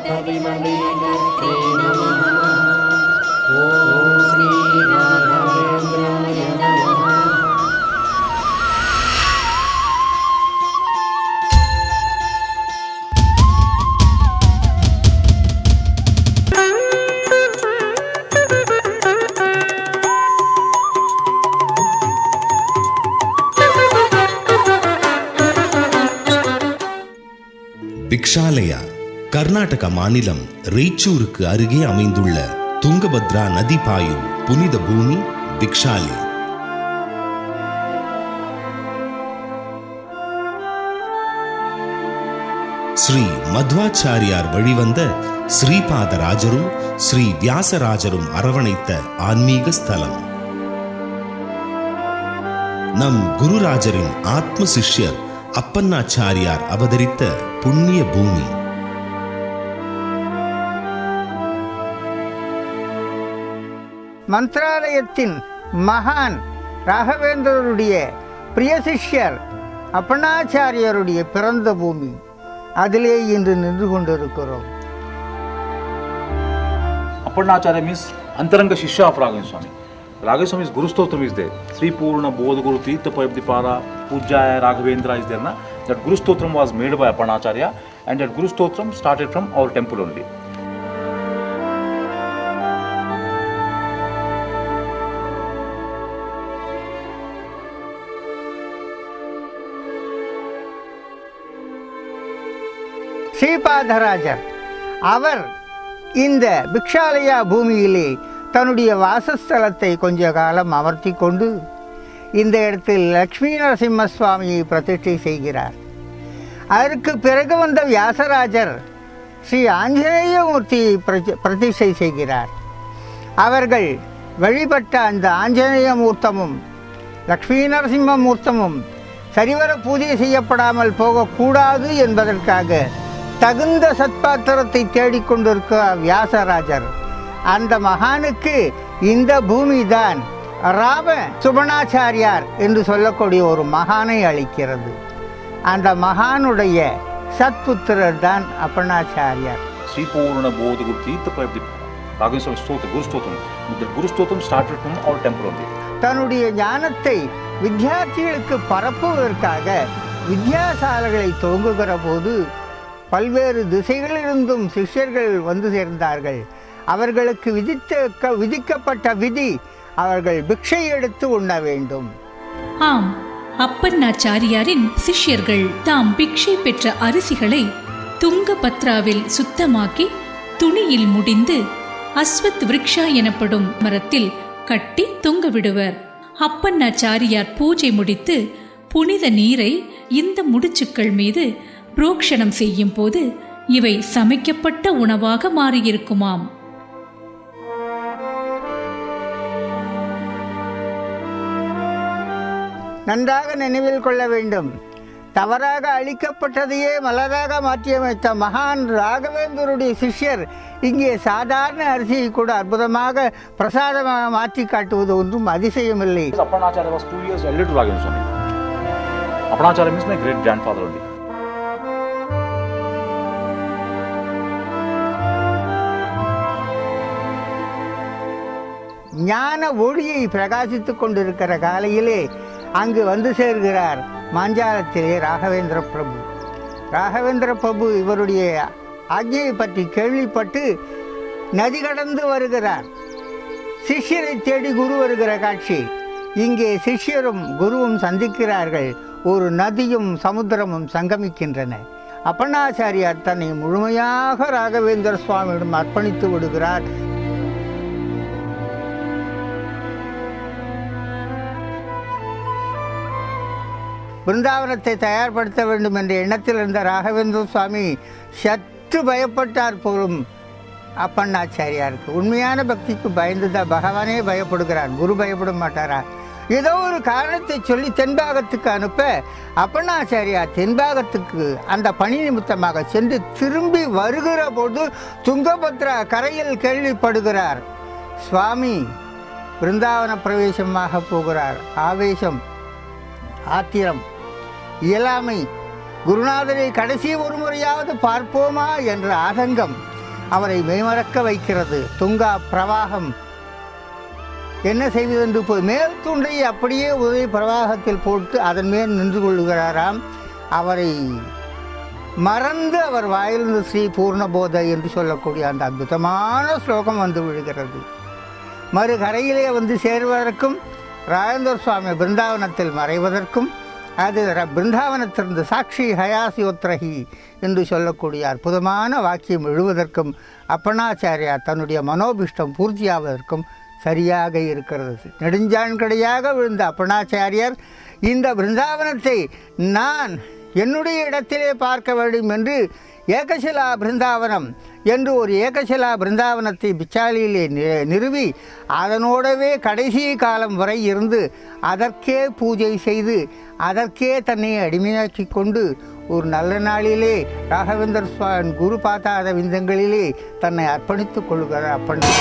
कविमविमकर्त्रे नमः। ॐ श्री राघवेन्द्राय नमः। பிக்ஷாலயா கர்நாடக மாநிலம் ரெய்ச்சூருக்கு அருகே அமைந்துள்ள துங்கபத்ரா நதி பாயும் புனித பூமி பிக்ஷாலி. ஸ்ரீ மத்வாச்சாரியார் வழிவந்த ஸ்ரீபாதராஜரும் ஸ்ரீ வியாசராஜரும் அரவணைத்த ஆன்மீக ஸ்தலம். நம் குருராஜரின் ஆத்ம சிஷ்யர் அப்பண்ணாச்சாரியார் அவதரித்த புண்ணிய பூமி. மந்திராலயத்தின் மகான் ராகவேந்திரருடைய பிரிய சிஷ்யர் அப்பண்ணாச்சாரியாருடைய பிறந்த பூமி. அதிலே இன்று நின்று கொண்டிருக்கிறோம். Apannacharya means Antaranga Shishya of Raghavendra Swami. Raghavendra Swami's Guru Stotram is there. Sri Purna Bodh Guru Tirtha Payabdipada Pujaya Raghavendra is there. Na? That Guru Stotram was made by Apannacharya, and that Guru Stotram started from our temple only. ஸ்ரீபாதராஜர் அவர் இந்த பிக்ஷாலயா பூமியிலே தன்னுடைய வாசஸ்தலத்தை கொஞ்ச காலம் அமர்த்தி கொண்டு இந்த இடத்தில் லக்ஷ்மி நரசிம்ம சுவாமியை பிரதிஷ்டை செய்கிறார். அதற்கு பிறகு வந்த வியாசராஜர் ஸ்ரீ ஆஞ்சநேயமூர்த்தியை பிரதிஷ்டை செய்கிறார். அவர்கள் வழிபட்ட அந்த ஆஞ்சநேய மூர்த்தமும் லக்ஷ்மி நரசிம்ம மூர்த்தமும் சரிவர பூஜை செய்யப்படாமல் போகக்கூடாது என்பதற்காக தகுந்த சத்பாத்திரத்தை தேடிக்கொண்டிருக்க வியாசராஜர் அந்த மகானுக்கு இந்த பூமி தான் ராம சுபணாச்சாரியார் என்று சொல்லக்கூடிய ஒரு மகானை அளிக்கிறது. அந்த மகானுடைய சத்புத்திரர் தான் அப்பண்ணாச்சாரியார். Sri Purna Bodh Guru Tirtha Payabdipada Raghavendra Swami Stotram, Guru Stotram. The Guru Stotram started from our temple only. தன்னுடைய ஞானத்தை வித்யார்த்திகளுக்கு பரப்புவதற்காக வித்யாசாலைகளை துவங்குகிற போது பல்வேறு திசைகளிலிருந்தும் சிஷ்யர்கள் வந்து சேர்ந்தார்கள். அவர்களுக்கு விதிக்கப்பட்ட விதி அவர்கள் பிக்ஷை எடுத்து உண்ண வேண்டும். ஆம், அப்பண்ணாச்சாரியாரின் சிஷ்யர்கள் தாம் பிக்ஷை பெற்ற அரிசிகளை துங்கபத்ராவில் சுத்தமாக்கி துணியில் முடிந்து அஸ்வத் விருக்ஷா எனப்படும் மரத்தில் கட்டி தொங்க விடுவர். அப்பண்ணாச்சாரியார் பூஜை முடித்து புனித நீரை இந்த முடிச்சுக்கள் மீது புரோக்ஷணம் செய்யும் போது இவை சமைக்கப்பட்ட உணவாக மாறியிருக்குமாம். நன்றாக நினைவில் கொள்ள வேண்டும். தவறாக அளிக்கப்பட்டதையே மலராக மாற்றியமைத்த மகான் ராகவேந்தருடைய சிஷ்யர் இங்கே சாதாரண அரிசியை கூட அற்புதமாக பிரசாதமாக மாற்றி காட்டுவது ஒன்றும் அதிசயமில்லை. Apannacharya was 2 years elder to Raghavendra Swami. Apannacharya means my great grandfather only. ஞான ஒளியை பிரகாசித்துக் கொண்டிருக்கிற காலையிலே அங்கு வந்து சேர்கிறார் மாஞ்சாலத்திலே ராகவேந்திர பிரபு. ராகவேந்திர பிரபு இவருடைய ஆக்ஞையை பற்றி கேள்விப்பட்டு நதி கடந்து வருகிறார். சிஷ்யரை தேடி குரு வருகிற காட்சி. இங்கே சிஷ்யரும் குருவும் சந்திக்கிறார்கள். ஒரு நதியும் சமுத்திரமும் சங்கமிக்கின்றன. அப்பண்ணாச்சாரியார் தன்னை முழுமையாக ராகவேந்திர சுவாமியிடம் அர்ப்பணித்து விடுகிறார். பிருந்தாவனத்தை தயார்படுத்த வேண்டும் என்ற எண்ணத்தில் இருந்த ராகவேந்திர சுவாமி சற்று பயப்பட்டார் போலும் அப்பண்ணாச்சாரியாருக்கு. உண்மையான பக்திக்கு பயந்துதான் பகவானே பயப்படுகிறார், குரு பயப்பட மாட்டாரா? ஏதோ ஒரு காரணத்தை சொல்லி தென்பாகத்துக்கு அனுப்ப அப்பண்ணாச்சாரியார் தென்பாகத்துக்கு அந்த பணி நிமித்தமாக சென்று திரும்பி வருகிற போது துங்கபத்ரா கரையில் கேள்விப்படுகிறார். சுவாமி பிருந்தாவன பிரவேசமாக போகிறார். ஆவேசம், ஆத்திரம், இயலாமை, குருநாதரை கடைசி ஒரு முறையாவது பார்ப்போமா என்ற ஆதங்கம் அவரை மெய்மறக்க வைக்கிறது. துங்கா பிரவாகம் என்ன செய்வதென்று போய் மேல் துண்டை அப்படியே உதவி பிரவாகத்தில் போட்டு அதன் மேல் நின்று கொள்ளுகிறாராம். அவரை மறந்து அவர் வாயிலிருந்து ஸ்ரீ பூர்ணபோத என்று சொல்லக்கூடிய அந்த அற்புதமான ஸ்லோகம் வந்து விழுகிறது. மறுகரையிலே வந்து சேர்வதற்கும் ராஜேந்திர சுவாமி பிருந்தாவனத்தில் மறைவதற்கும் அது பிருந்தாவனத்திலிருந்து சாட்சி ஹயாசியோத்ரஹி என்று சொல்லக்கூடிய அற்புதமான வாக்கியம் எழுவதற்கும் அப்பண்ணாச்சாரியார் தன்னுடைய மனோபிஷ்டம் பூர்த்தியாவதற்கும் சரியாக இருக்கிறது. நெடுஞ்சான்கடையாக விழுந்த அப்பண்ணாச்சாரியார் இந்த பிருந்தாவனத்தை நான் என்னுடைய இடத்திலே பார்க்க வேண்டும் என்று ஏகசிலா பிருந்தாவனம் என்று ஒரு ஏகசிலா பிருந்தாவனத்தை பிச்சாலியிலே நிறுவி அதனோடவே கடைசி காலம் வரை இருந்து அதற்கே பூஜை செய்து அதற்கே தன்னை அடிமையாக்கி கொண்டு ஒரு நல்ல நாளிலே ராகவேந்தர் சுவாமி குரு பாதாத விந்தங்களிலே தன்னை அர்ப்பணித்துக் கொள்கிறார். அப்பண்ணா